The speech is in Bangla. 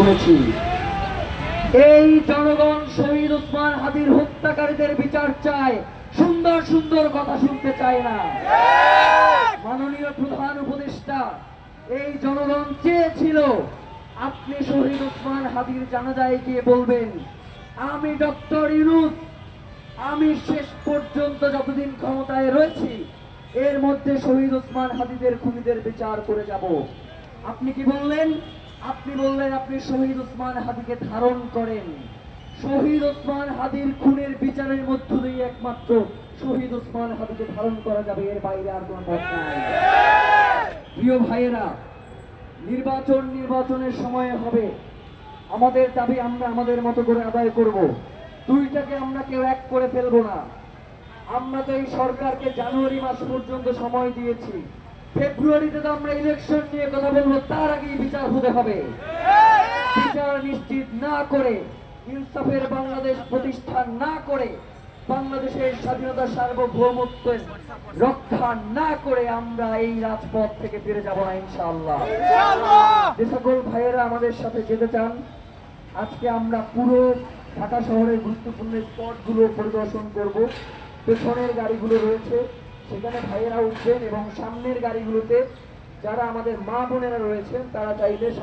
শুনেছি। এই জনগণ শহীদ ওসমান হাদির হত্যাকারীদের বিচার চায়, সুন্দর সুন্দর কথা শুনতে চায় না। মাননীয় প্রধান উপদেষ্টা, এই জনগণ চেয়েছিল আপনি শহীদ ওসমান হাদির জানাজায় গিয়ে বলবেন, আমি ডক্টর ইউনূস, আমি শেষ পর্যন্ত যতদিন ক্ষমতায় রয়েছি এর মধ্যে শহীদ ওসমান হাদিদের খুনিদের বিচার করে যাব। আপনি কি বললেন? আপনি বললেন আপনি শহীদ ওসমান হাদিকে ধারণ করেন। শহীদ ওসমান হাদির খুনের বিচারের মধ্য দিয়ে একমাত্র শহীদ ওসমান হাদিকে ধারণ করা যাবে, এর বাইরে আর কোনো পথ নাই। প্রিয় ভাইয়েরা, নির্বাচনের সময় হবে, আমাদের দাবি আমরা আমাদের মতো করে আদায় করব। দুইটাকে আমরা কেউ এক করে ফেলবো না। আমরা তো এই সরকারকে জানুয়ারি মাস পর্যন্ত সময় দিয়েছি, ফেব্রুয়ারিতে তো আমরা ইলেকশন নিয়ে কথা বলবো, তার আগেই বিচার হতে হবে। বিচার নিশ্চিত না করে, ইনসাফের বাংলাদেশ প্রতিষ্ঠা না করে, বাংলাদেশের স্বাধীনতা সার্বভৌমত্ব রক্ষা না করে আমরা এই রাজপথ থেকে ফিরে যাব না ইনশাআল্লাহ। যে সকল ভাইয়েরা আমাদের সাথে যেতে চান, আজকে আমরা পুরো ঢাকা শহরের গুরুত্বপূর্ণ স্পটগুলো পরিদর্শন করব। পেছনের গাড়িগুলো রয়েছে, সেখানে ভাইয়েরা উঠবেন এবং সামনের গাড়িগুলোতে যারা আমাদের মা বোনেরা রয়েছেন তারা চাইলে